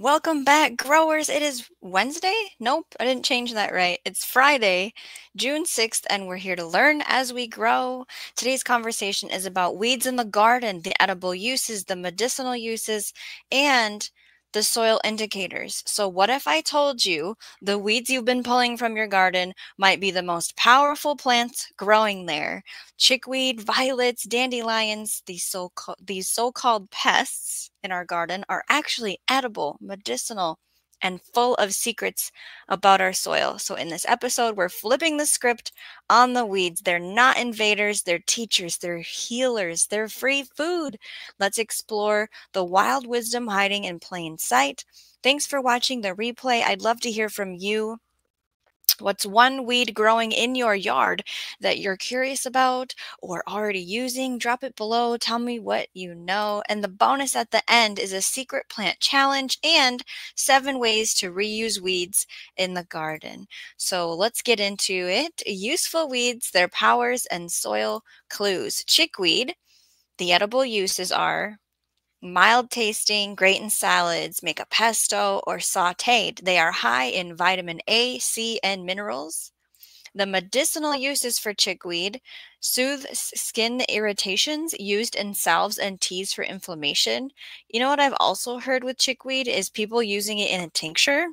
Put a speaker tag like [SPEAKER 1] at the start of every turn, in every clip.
[SPEAKER 1] Welcome back, growers. It is Wednesday? Nope, I didn't change that right. It's Friday, June 6th, and we're here to learn as we grow. Today's conversation is about weeds in the garden, the edible uses, the medicinal uses, and the soil indicators. So, what if I told you the weeds you've been pulling from your garden might be the most powerful plants growing there? Chickweed, violets, dandelions, these so-called pests in our garden are actually edible, medicinal, and full of secrets about our soil. So in this episode, we're flipping the script on the weeds. They're not invaders, they're teachers, they're healers, they're free food. Let's explore the wild wisdom hiding in plain sight. Thanks for watching the replay. I'd love to hear from you. What's one weed growing in your yard that you're curious about or already using? Drop it below. Tell me what you know. And the bonus at the end is a secret plant challenge and 7 ways to reuse weeds in the garden. So let's get into it. Useful weeds, their powers, and soil clues. Chickweed, the edible uses are mild tasting, great in salads, make a pesto, or sauteed. They are high in vitamin A, C, and minerals. The medicinal uses for chickweed soothe skin irritations, used in salves and teas for inflammation. You know what I've also heard with chickweed is people using it in a tincture.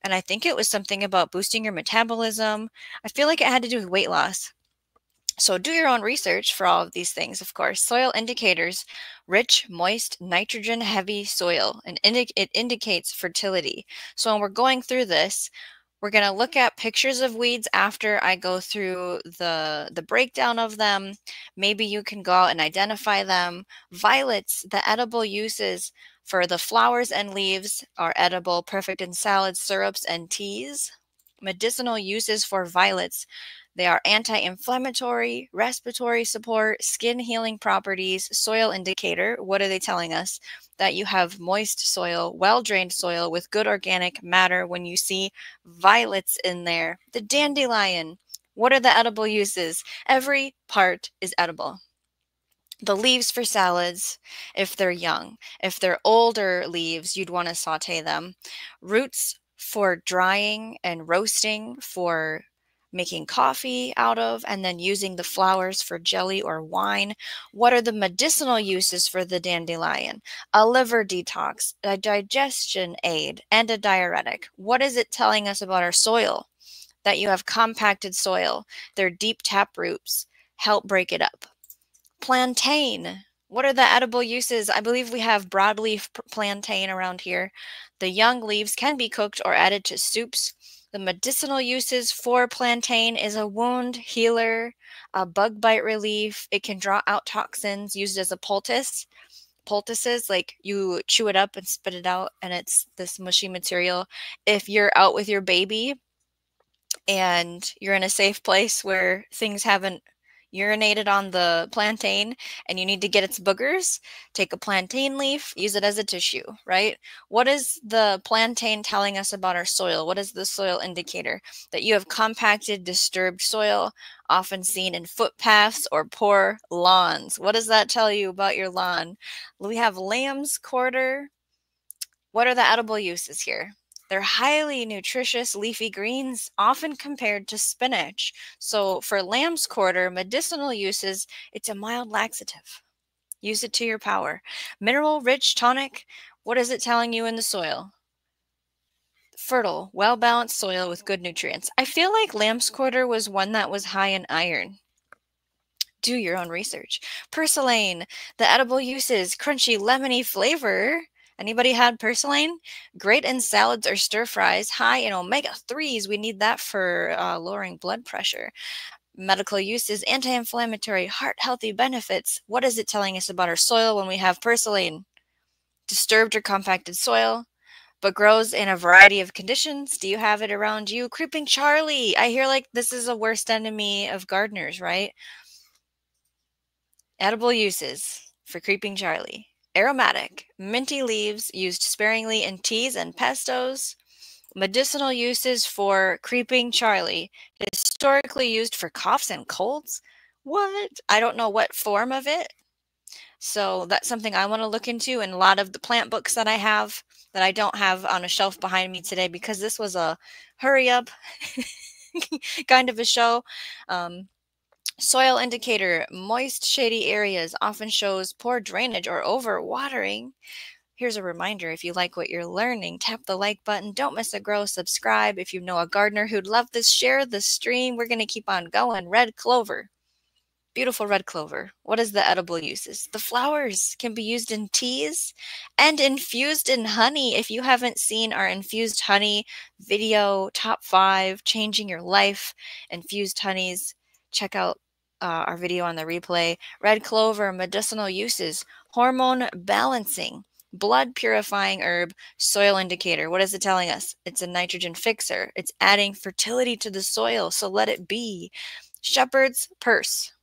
[SPEAKER 1] And I think it was something about boosting your metabolism. I feel like it had to do with weight loss. So do your own research for all of these things, of course. Soil indicators: rich, moist, nitrogen-heavy soil, and it indicates fertility. So when we're going through this, we're going to look at pictures of weeds after I go through the breakdown of them. Maybe you can go out and identify them. Violets, the edible uses for the flowers and leaves are edible, perfect in salads, syrups, and teas. Medicinal uses for violets: they are anti-inflammatory, respiratory support, skin healing properties, soil indicator. What are they telling us? That you have moist soil, well-drained soil with good organic matter when you see violets in there. The dandelion. What are the edible uses? Every part is edible. The leaves for salads, if they're young. If they're older leaves, you'd want to saute them. Roots for drying and roasting, for making coffee out of, and then using the flowers for jelly or wine. What are the medicinal uses for the dandelion? A liver detox, a digestion aid, and a diuretic. What is it telling us about our soil? That you have compacted soil. Their deep tap roots help break it up. Plantain. What are the edible uses? I believe we have broadleaf plantain around here. The young leaves can be cooked or added to soups. The medicinal uses for plantain is a wound healer, a bug bite relief. It can draw out toxins, used as a poultice. Poultices, like you chew it up and spit it out, and it's this mushy material. If you're out with your baby and you're in a safe place where things haven't urinated on the plantain and you need to get its boogers, take a plantain leaf, use it as a tissue, right? What is the plantain telling us about our soil? What is the soil indicator? That you have compacted, disturbed soil, often seen in footpaths or poor lawns. What does that tell you about your lawn? We have lamb's quarter. What are the edible uses here? They're highly nutritious leafy greens, often compared to spinach. So for lamb's quarter, medicinal uses, it's a mild laxative. Use it to your power. Mineral-rich tonic, what is it telling you in the soil? Fertile, well-balanced soil with good nutrients. I feel like lamb's quarter was one that was high in iron. Do your own research. Purslane, the edible uses, crunchy, lemony flavor. Anybody had purslane? Great in salads or stir fries, high in omega-3s. We need that for lowering blood pressure. Medical uses, anti-inflammatory, heart-healthy benefits. What is it telling us about our soil when we have purslane? Disturbed or compacted soil, but grows in a variety of conditions. Do you have it around you? Creeping Charlie. I hear like this is a worst enemy of gardeners, right? Edible uses for Creeping Charlie: aromatic, minty leaves used sparingly in teas and pestos. Medicinal uses for Creeping Charlie: historically used for coughs and colds. What? I don't know what form of it. So that's something I want to look into in a lot of the plant books that I have. that I don't have on a shelf behind me today because this was a hurry up kind of a show. Soil indicator, moist, shady areas often shows poor drainage or overwatering. Here's a reminder, if you like what you're learning, tap the like button. Don't miss a grow. Subscribe. If you know a gardener who'd love this, share the stream. We're going to keep on going. Red clover. Beautiful red clover. What is the edible uses? The flowers can be used in teas and infused in honey. If you haven't seen our infused honey video, top 5, changing your life, infused honeys, check out our video on the replay. Red clover, medicinal uses, hormone balancing, blood purifying herb, soil indicator. What is it telling us? It's a nitrogen fixer. It's adding fertility to the soil, so let it be. Shepherd's purse.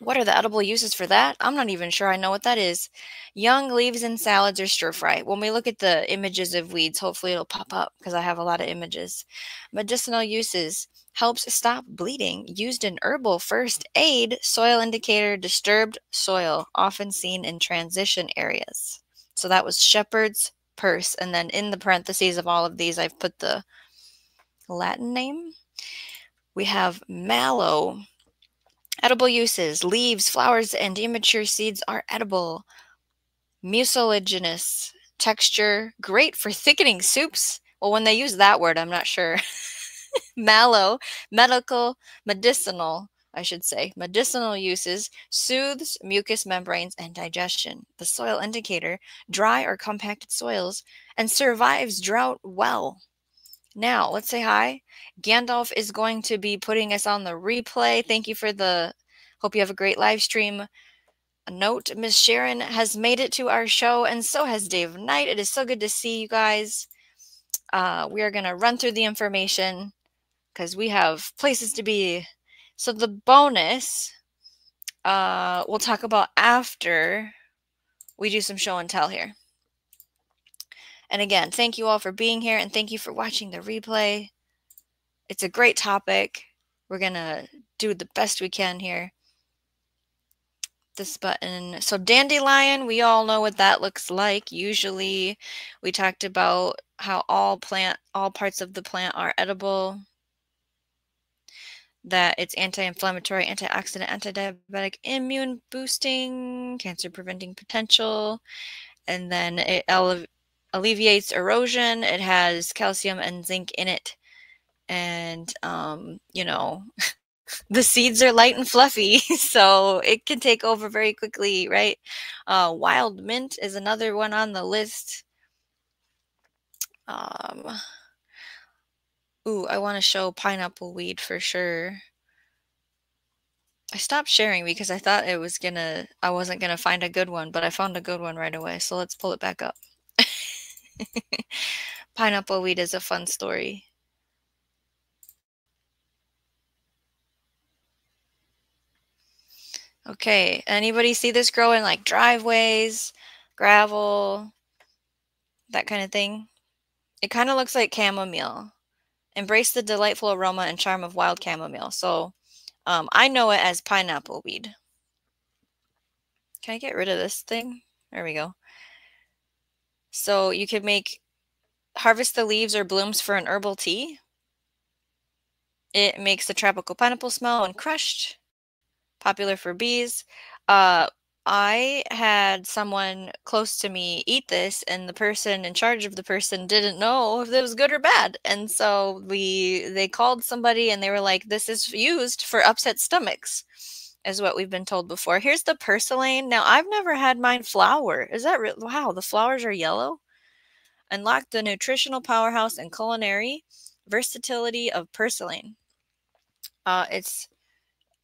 [SPEAKER 1] What are the edible uses for that? I'm not even sure I know what that is. Young leaves in salads or stir fry. When we look at the images of weeds, hopefully it'll pop up because I have a lot of images. Medicinal uses. Helps stop bleeding. Used in herbal first aid. Soil indicator. Disturbed soil. Often seen in transition areas. So that was shepherd's purse. And then in the parentheses of all of these, I've put the Latin name. We have mallow. Edible uses. Leaves, flowers, and immature seeds are edible. Mucilaginous texture. Great for thickening soups. Well, when they use that word, I'm not sure. Mallow. Medicinal, I should say. Medicinal uses. Soothes mucous membranes and digestion. The soil indicator. Dry or compacted soils. And survives drought well. Now, let's say hi. Gandalf is going to be putting us on the replay. Thank you for the, hope you have a great live stream. A note, Miss Sharon has made it to our show, and so has Dave Knight. It is so good to see you guys. We are going to run through the information because we have places to be. So the bonus, we'll talk about after we do some show and tell here. And again, thank you all for being here, and thank you for watching the replay. It's a great topic. We're going to do the best we can here. This button. So dandelion, we all know what that looks like. Usually we talked about how all parts of the plant are edible, that it's anti-inflammatory, antioxidant, anti-diabetic, immune boosting, cancer preventing potential, and then it alleviates erosion. It has calcium and zinc in it. And, you know, the seeds are light and fluffy, so it can take over very quickly, right? Wild mint is another one on the list. Ooh, I want to show pineapple weed for sure. I stopped sharing because I thought I wasn't gonna find a good one, but I found a good one right away, so let's pull it back up. Pineapple weed is a fun story. Okay, anybody see this grow in like driveways, gravel, that kind of thing? It kind of looks like chamomile. Embrace the delightful aroma and charm of wild chamomile. So I know it as pineapple weed. Can I get rid of this thing? There we go. So you could harvest the leaves or blooms for an herbal tea. It makes the tropical pineapple smell when crushed. Popular for bees. I had someone close to me eat this, and the person in charge of the person didn't know if it was good or bad. And so they called somebody, and they were like, this is used for upset stomachs, is what we've been told before. Here's the purslane. Now, I've never had mine flower. Is that real? Wow, the flowers are yellow. Unlock the nutritional powerhouse and culinary versatility of purslane. It's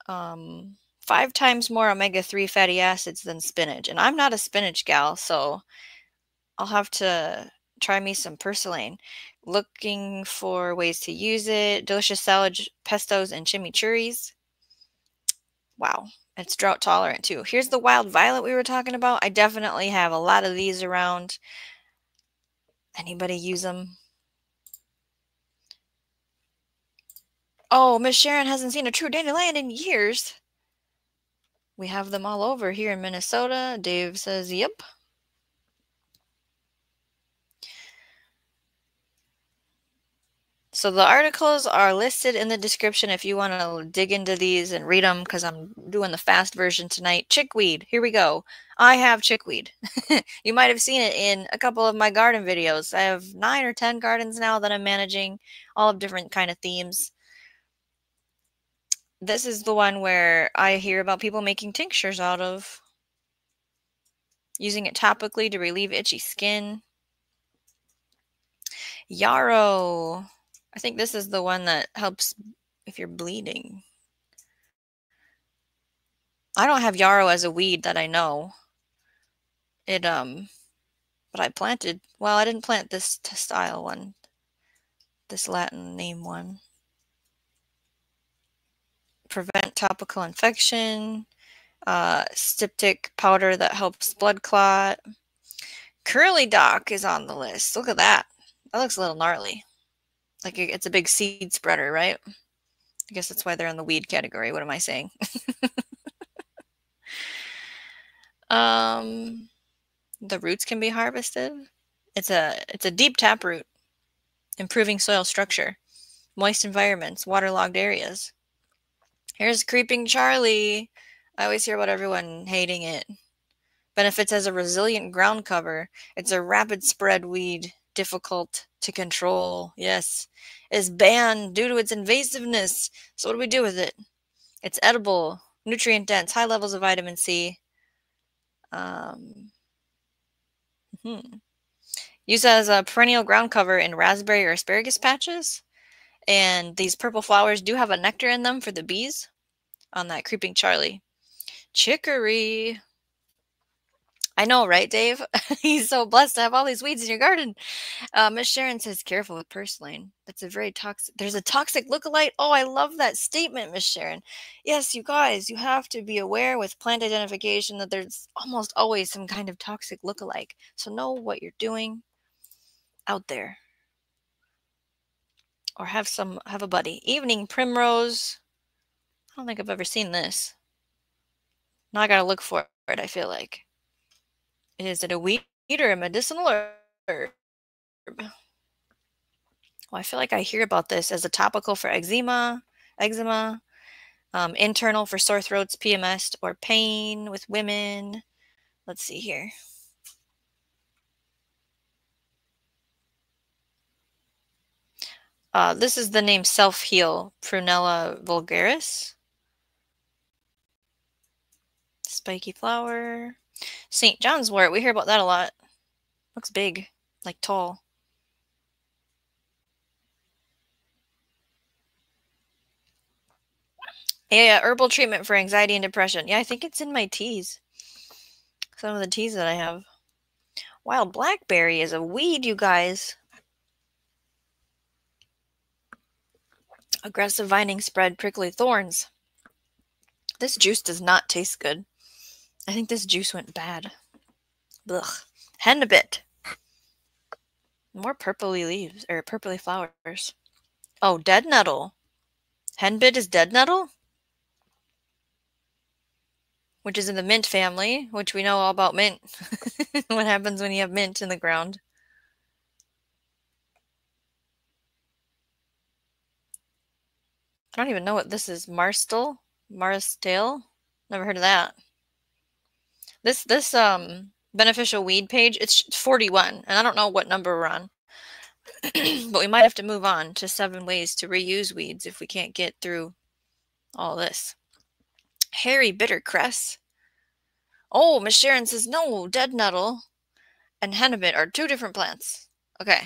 [SPEAKER 1] 5 times more omega-3 fatty acids than spinach. And I'm not a spinach gal, so I'll have to try me some purslane. Looking for ways to use it. Delicious salad, pestos, and chimichurris. Wow, it's drought tolerant too. Here's the wild violet we were talking about. I definitely have a lot of these around. Anybody use them? Oh, Miss Sharon hasn't seen a true dandelion in years. We have them all over here in Minnesota. Dave says, yep. So the articles are listed in the description if you want to dig into these and read them, because I'm doing the fast version tonight. Chickweed, here we go. I have chickweed. You might have seen it in a couple of my garden videos. I have 9 or 10 gardens now that I'm managing, all of different kind of themes. This is the one where I hear about people making tinctures out of, using it topically to relieve itchy skin. Yarrow. I think this is the one that helps if you're bleeding. I don't have yarrow as a weed that I know. But I planted, well, I didn't plant this style one, this Latin name one. Prevent topical infection, styptic powder that helps blood clot. Curly dock is on the list. Look at that. That looks a little gnarly. Like it's a big seed spreader, right? I guess that's why they're in the weed category. What am I saying? The roots can be harvested. It's a deep taproot, improving soil structure, moist environments, waterlogged areas. Here's Creeping Charlie. I always hear about everyone hating it. Benefits as a resilient ground cover. It's a rapid spread weed, difficult to control. Yes. Is banned due to its invasiveness. So what do we do with it? It's edible, nutrient dense, high levels of vitamin C. Used as a perennial ground cover in raspberry or asparagus patches. And these purple flowers do have a nectar in them for the bees on that Creeping Charlie. Chicory. I know, right, Dave? He's so blessed to have all these weeds in your garden. Miss Sharon says, careful with purslane. That's a very toxic. There's a toxic lookalike. Oh, I love that statement, Miss Sharon. Yes, you guys, you have to be aware with plant identification that there's almost always some kind of toxic lookalike. So know what you're doing out there. Or have a buddy. Evening primrose. I don't think I've ever seen this. Now I gotta look for it, I feel like. Is it a weed or a medicinal herb? Well, I feel like I hear about this as a topical for eczema, internal for sore throats, PMS, or pain with women. Let's see here. This is the name Self-Heal, Prunella vulgaris. Spiky flower. St. John's wort, we hear about that a lot. Looks big, like tall. Yeah, herbal treatment for anxiety and depression. Yeah, I think it's in my teas. Some of the teas that I have. Wild blackberry is a weed, you guys. Aggressive vining spread, prickly thorns. This juice does not taste good. I think this juice went bad. Ugh. Hennebit. More purpley leaves, or purpley flowers. Oh, dead nettle. Henbit is dead nettle? Which is in the mint family, which we know all about mint. What happens when you have mint in the ground. I don't even know what this is. Marstal? Never heard of that. This beneficial weed page, it's 41, and I don't know what number we're on. But we might have to move on to 7 ways to reuse weeds if we can't get through all this. Hairy bittercress. Oh, Miss Sharon says, no, dead nettle and hennebit are 2 different plants. Okay.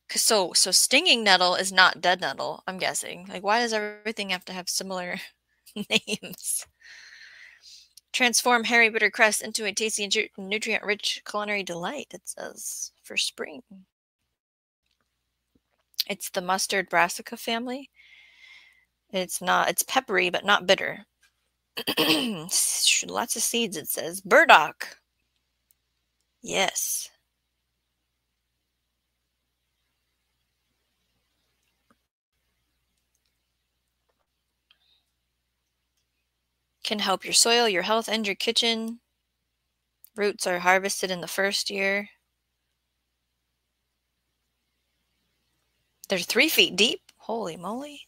[SPEAKER 1] So stinging nettle is not dead nettle, I'm guessing. Like, why does everything have to have similar names? Transform hairy bittercress into a tasty and nutrient-rich culinary delight, it says, for spring. It's the mustard brassica family. It's peppery, but not bitter. Lots of seeds, it says. Burdock. Yes. Can help your soil, your health, and your kitchen. Roots are harvested in the first year. They're 3 feet deep. Holy moly.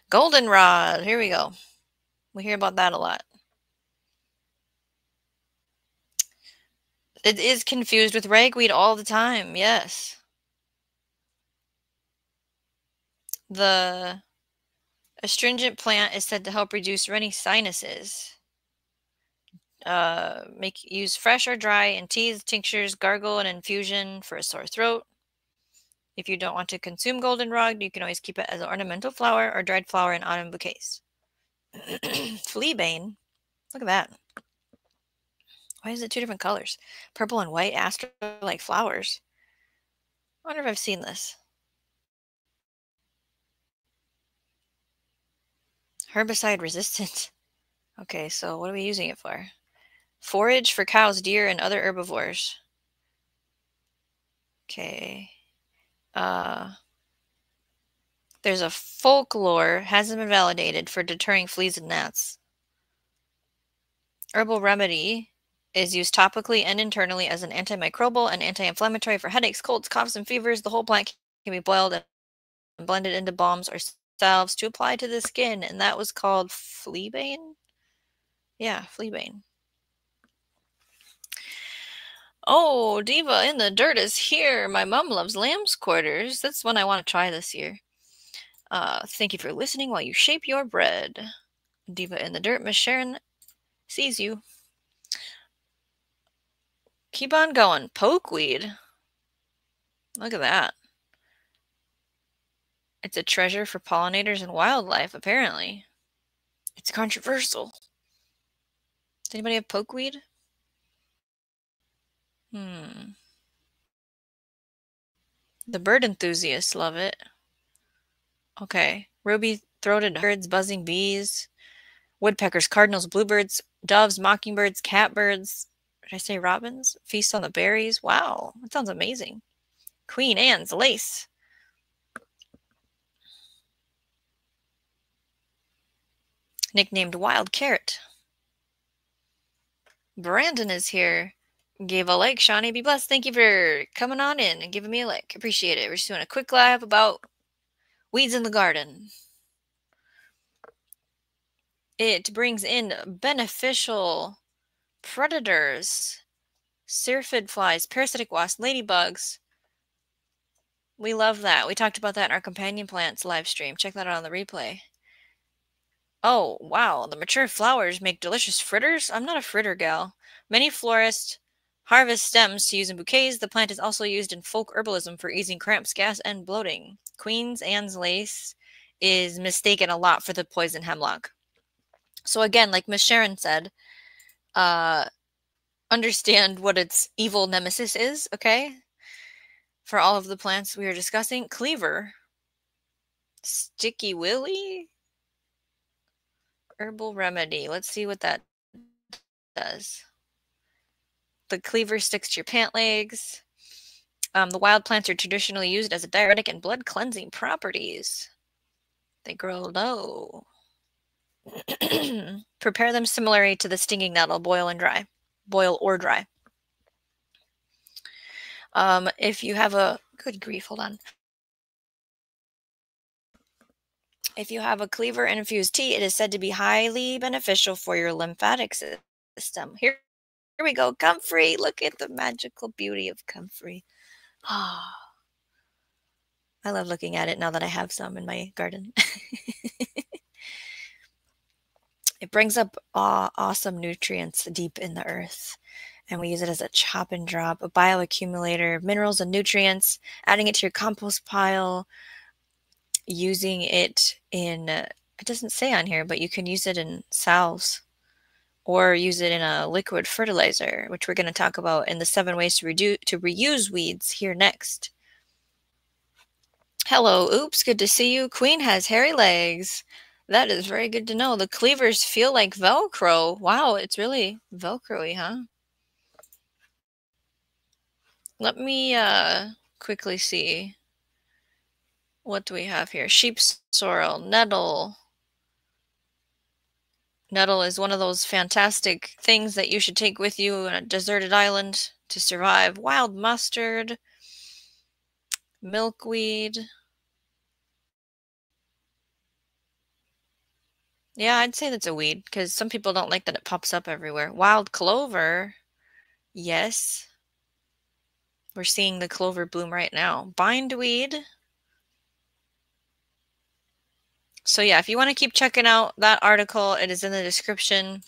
[SPEAKER 1] Goldenrod. Here we go. We hear about that a lot. It is confused with ragweed all the time. Yes. The astringent plant is said to help reduce runny sinuses. Use fresh or dry in teas, tinctures, gargle, and infusion for a sore throat. If you don't want to consume goldenrod, you can always keep it as an ornamental flower or dried flower in autumn bouquets. Fleabane. Look at that. Why is it 2 different colors? Purple and white aster-like flowers. I wonder if I've seen this. Herbicide resistant. Okay, so what are we using it for? Forage for cows, deer, and other herbivores. Okay. There's a folklore, hasn't been validated, for deterring fleas and gnats. Herbal remedy is used topically and internally as an antimicrobial and anti-inflammatory for headaches, colds, coughs, and fevers. The whole plant can be boiled and blended into balms or salves to apply to the skin, and that was called fleabane? Yeah, fleabane. Oh, Diva in the Dirt is here. My mom loves lamb's quarters. That's one I want to try this year. Thank you for listening while you shape your bread. Diva in the Dirt, Miss Sharon sees you. Keep on going. Pokeweed. Look at that. It's a treasure for pollinators and wildlife, apparently. It's controversial. Does anybody have pokeweed? The bird enthusiasts love it. Okay. Ruby-throated birds, buzzing bees, woodpeckers, cardinals, bluebirds, doves, mockingbirds, catbirds. Did I say robins? Feast on the berries. Wow, that sounds amazing. Queen Anne's lace. Nicknamed Wild Carrot. Brandon is here. Gave a like. Shawnee, be blessed. Thank you for coming on in and giving me a like. Appreciate it. We're just doing a quick live about weeds in the garden. It brings in beneficial predators, syrphid flies, parasitic wasps, ladybugs. We love that. We talked about that in our companion plants live stream. Check that out on the replay. Oh, wow. The mature flowers make delicious fritters? I'm not a fritter gal. Many florists harvest stems to use in bouquets. The plant is also used in folk herbalism for easing cramps, gas, and bloating. Queen Anne's lace is mistaken a lot for the poison hemlock. So again, like Miss Sharon said, understand what its evil nemesis is, okay? For all of the plants we are discussing. Cleaver. Sticky Willy? Herbal remedy. Let's see what that does. The cleaver sticks to your pant legs. The wild plants are traditionally used as a diuretic and blood cleansing properties. They grow low. Prepare them similarly to the stinging nettle. Boil and dry. Boil or dry. If you have a... Good grief, hold on. If you have a cleaver and infused tea, it is said to be highly beneficial for your lymphatic system. Here we go. Comfrey. Look at the magical beauty of comfrey. Ah. I love looking at it now that I have some in my garden. It brings up awesome nutrients deep in the earth. And we use it as a chop and drop, a bioaccumulator of minerals and nutrients, adding it to your compost pile, using it in, it doesn't say on here, but you can use it in salves or use it in a liquid fertilizer, which we're going to talk about in the 7 ways to reuse weeds here next. Hello, oops, good to see you. Queen has hairy legs. That is very good to know. The cleavers feel like Velcro. Wow, it's really Velcro-y, huh? Let me quickly see. What do we have here? Sheep sorrel, nettle. Nettle is one of those fantastic things that you should take with you on a deserted island to survive. Wild mustard, milkweed, Yeah, I'd say that's a weed because some people don't like that it pops up everywhere. Wild clover, yes. We're seeing the clover bloom right now. Bindweed. So yeah, if you want to keep checking out that article, it is in the description.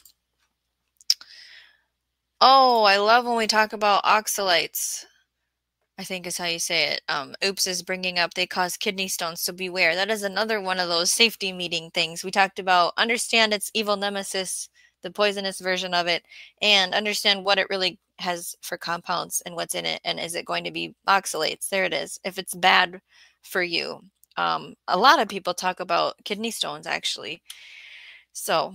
[SPEAKER 1] Oh, I love when we talk about oxalates. I think is how you say it. Oops is bringing up they cause kidney stones, so beware. That is another one of those safety meeting things. We talked about understand its evil nemesis, the poisonous version of it, and understand what it really has for compounds and what's in it, and is it going to be oxalates? There it is. If it's bad for you. A lot of people talk about kidney stones actually. So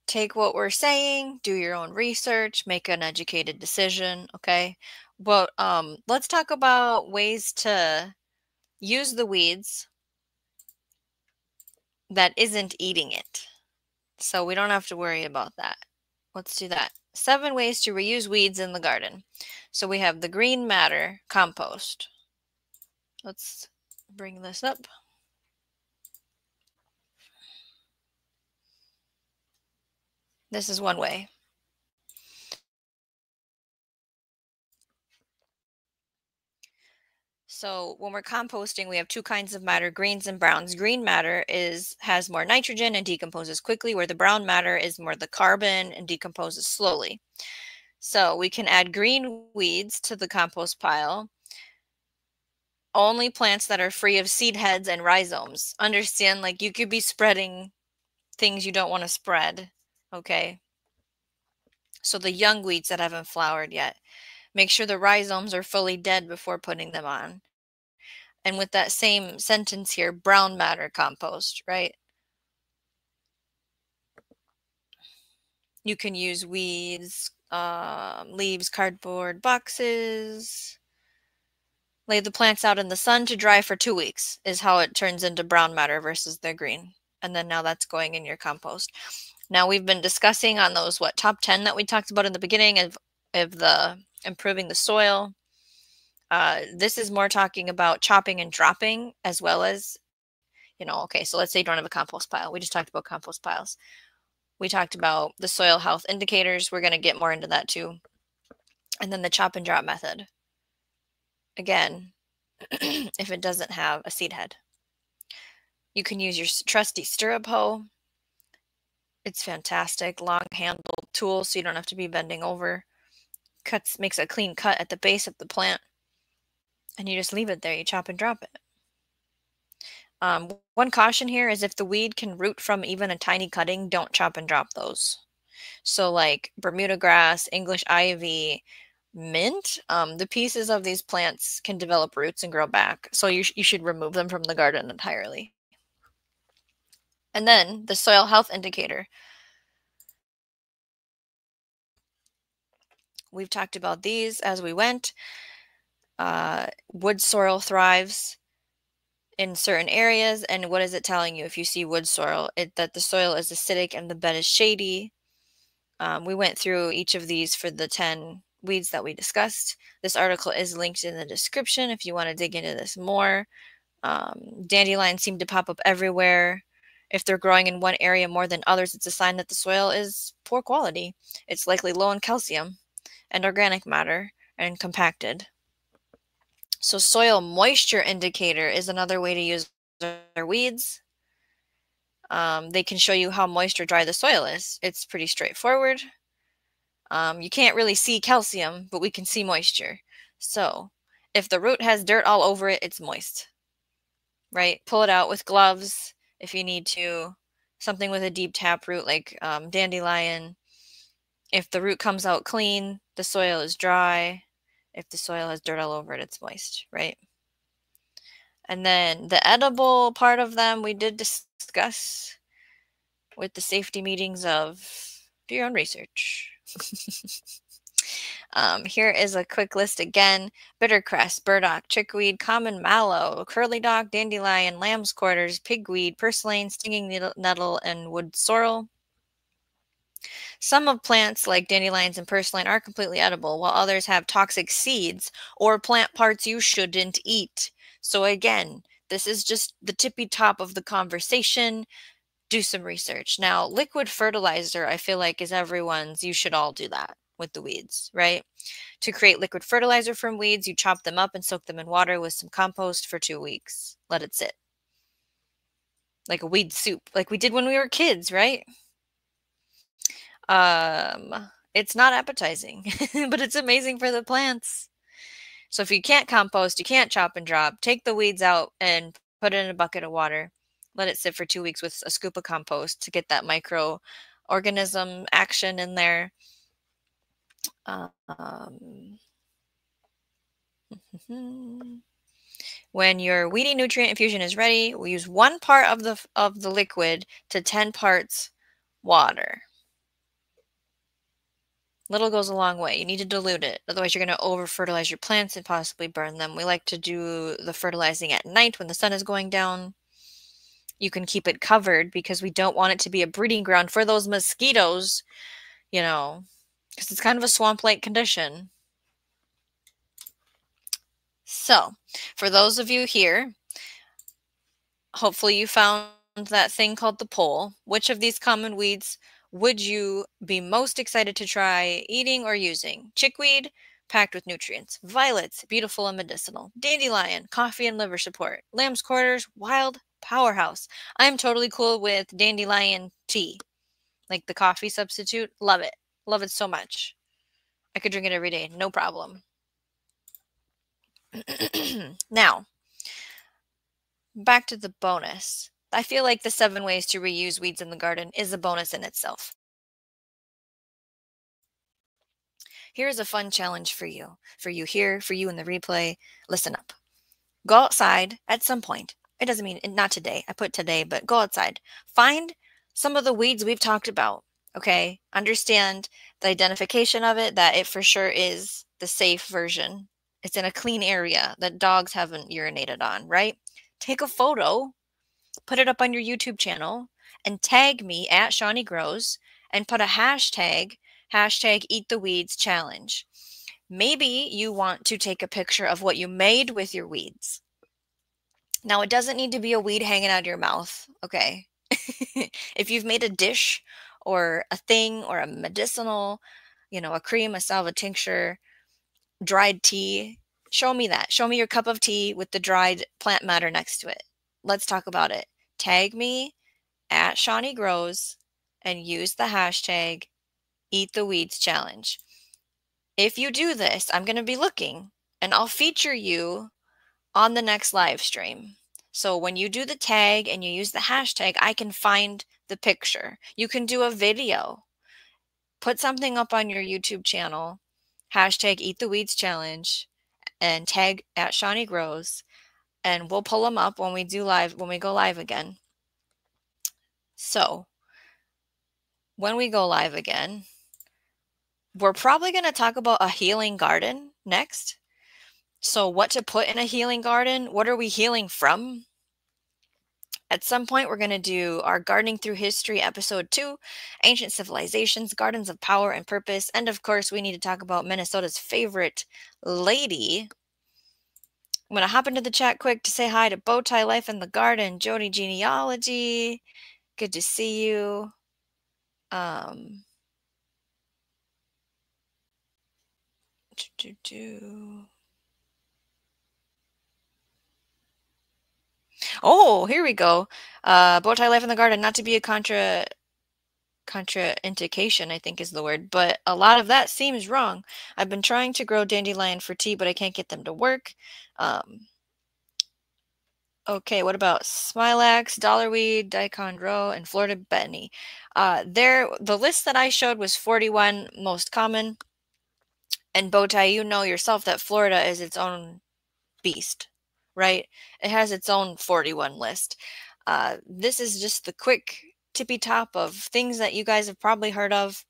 [SPEAKER 1] take what we're saying, do your own research, make an educated decision, okay? But let's talk about ways to use the weeds that isn't eating it. So we don't have to worry about that. Let's do that. 7 ways to reuse weeds in the garden. So we have the green matter compost. Let's bring this up. This is one way. So when we're composting, we have 2 kinds of matter, greens and browns. Green matter has more nitrogen and decomposes quickly, where the brown matter is more the carbon and decomposes slowly. So we can add green weeds to the compost pile. Only plants that are free of seed heads and rhizomes. Understand, like you could be spreading things you don't want to spread, okay? So the young weeds that haven't flowered yet. Make sure the rhizomes are fully dead before putting them on. And with that same sentence here, brown matter compost, right? You can use weeds, leaves, cardboard boxes. Lay the plants out in the sun to dry for 2 weeks is how it turns into brown matter versus the green. And then now that's going in your compost. Now we've been discussing on those, top 10 that we talked about in the beginning of the improving the soil. This is more talking about chopping and dropping as well as, okay, so let's say you don't have a compost pile. We just talked about compost piles. We talked about the soil health indicators. We're going to get more into that too. And then the chop and drop method. Again, if it doesn't have a seed head. You can use your trusty stirrup hoe. It's fantastic, long-handled tool, so you don't have to be bending over. Makes a clean cut at the base of the plant, and you just leave it there. You chop and drop it. One caution here is if the weed can root from even a tiny cutting, don't chop and drop those. So like Bermuda grass, English ivy, mint, the pieces of these plants can develop roots and grow back. So you should remove them from the garden entirely. And then the soil health indicator. We've talked about these as we went. Wood soil thrives in certain areas. And what is it telling you if you see wood soil? That the soil is acidic and the bed is shady. We went through each of these for the 10 weeds that we discussed. This article is linked in the description if you want to dig into this more. Dandelions seem to pop up everywhere. If they're growing in one area more than others, it's a sign that the soil is poor quality. It's likely low in calcium and organic matter and compacted. So soil moisture indicator is another way to use their weeds. They can show you how moist or dry the soil is. It's pretty straightforward. You can't really see calcium, but we can see moisture. So if the root has dirt all over it, it's moist, right? Pull it out with gloves if you need to. Something with a deep tap root like dandelion. If the root comes out clean, the soil is dry. If the soil has dirt all over it, it's moist, right? And then the edible part of them we did discuss with the safety meetings of do your own research. Here is a quick list again. Bittercress, burdock, chickweed, common mallow, curly dock, dandelion, lamb's quarters, pigweed, purslane, stinging nettle, and wood sorrel. Some of plants like dandelions and purslane are completely edible, while others have toxic seeds or plant parts you shouldn't eat. So again, this is just the tippy top of the conversation. do some research. Now, liquid fertilizer, I feel like, is everyone's. You should all do that with the weeds, right? To create liquid fertilizer from weeds, you chop them up and soak them in water with some compost for 2 weeks. Let it sit. Like a weed soup, like we did when we were kids, right? It's not appetizing, but it's amazing for the plants. So if you can't compost, you can't chop and drop, take the weeds out and put it in a bucket of water. Let it sit for 2 weeks with a scoop of compost to get that microorganism action in there. When your weedy nutrient infusion is ready, we'll use 1 part of the liquid to 10 parts water. Little goes a long way. You need to dilute it. Otherwise, you're going to over-fertilize your plants and possibly burn them. We like to do the fertilizing at night when the sun is going down. You can keep it covered because we don't want it to be a breeding ground for those mosquitoes, you know, because it's kind of a swamp-like condition. So, for those of you here, hopefully you found that thing called the poll. Which of these common weeds would you be most excited to try eating or using? Chickweed, packed with nutrients. Violets, beautiful and medicinal. Dandelion, coffee and liver support. Lamb's quarters, wild powerhouse. I am totally cool with dandelion tea, like the coffee substitute. Love it. Love it so much. I could drink it every day, no problem. Now, back to the bonus. I feel like the 7 ways to reuse weeds in the garden is a bonus in itself. Here's a fun challenge for you here, for you in the replay. Listen up. Go outside at some point. It doesn't mean, not today. I put today, but go outside. Find some of the weeds we've talked about, okay? Understand the identification of it, that it for sure is the safe version. It's in a clean area that dogs haven't urinated on, right? Take a photo, put it up on your YouTube channel, and tag me at Shawneegrows and put a hashtag #EatTheWeedschallenge. Maybe you want to take a picture of what you made with your weeds. Now, it doesn't need to be a weed hanging out of your mouth, okay? If you've made a dish or a thing or a medicinal, a cream, a salve, a tincture, dried tea, show me that. Show me your cup of tea with the dried plant matter next to it. Let's talk about it. Tag me at Shawneegrows and use the hashtag EatTheWeedschallenge. If you do this, I'm going to be looking and I'll feature you on the next live stream. So when you do the tag and you use the hashtag, I can find the picture. You can do a video. Put something up on your YouTube channel, hashtag EatTheWeedschallenge, and tag at Shawneegrows, and we'll pull them up when we go live again. So when we go live again, we're probably going to talk about a healing garden next. So what to put in a healing garden? What are we healing from? At some point, we're going to do our Gardening Through History episode 2, Ancient Civilizations, Gardens of Power and Purpose. And of course, we need to talk about Minnesota's favorite lady. I'm going to hop into the chat quick to say hi to Bowtie Life in the Garden, Jody Genealogy. Good to see you. Oh, here we go. Bowtie Life in the Garden, not to be a contraindication, I think is the word, but a lot of that seems wrong. I've been trying to grow dandelion for tea, but I can't get them to work. Okay, what about smilax, dollarweed, daikon row, and Florida betony? The list that I showed was 41 most common. And Bowtie, you know yourself that Florida is its own beast, right? It has its own 41 list. This is just the quick tippy top of things that you guys have probably heard of,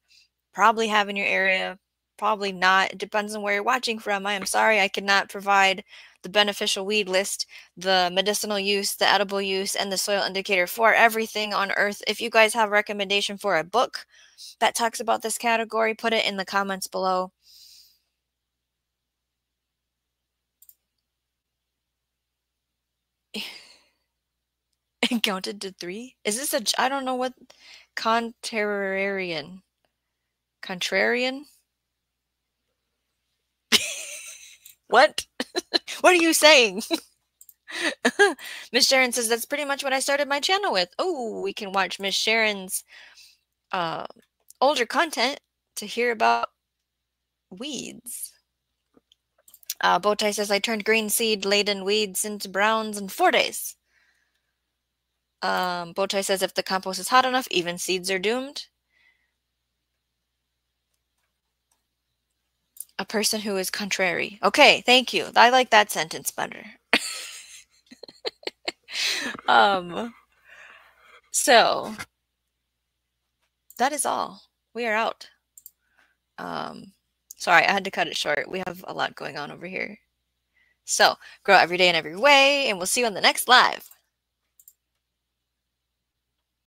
[SPEAKER 1] probably have in your area, probably not. It depends on where you're watching from. I am sorry I cannot provide the beneficial weed list, the medicinal use, the edible use, and the soil indicator for everything on earth. If you guys have a recommendation for a book that talks about this category, put it in the comments below. and counted to 3. Is this I don't know what contrarian. Contrarian? What? What are you saying? Miss Sharon says that's pretty much what I started my channel with. Oh, we can watch Miss Sharon's uh, older content to hear about weeds. Bowtie says I turned green seed laden weeds into browns in 4 days. Bowtie says if the compost is hot enough, even seeds are doomed. A person who is contrary. Okay, thank you. I like that sentence better. So that is all. We are out. Sorry, I had to cut it short. We have a lot going on over here. So grow every day in every way, and we'll see you on the next live.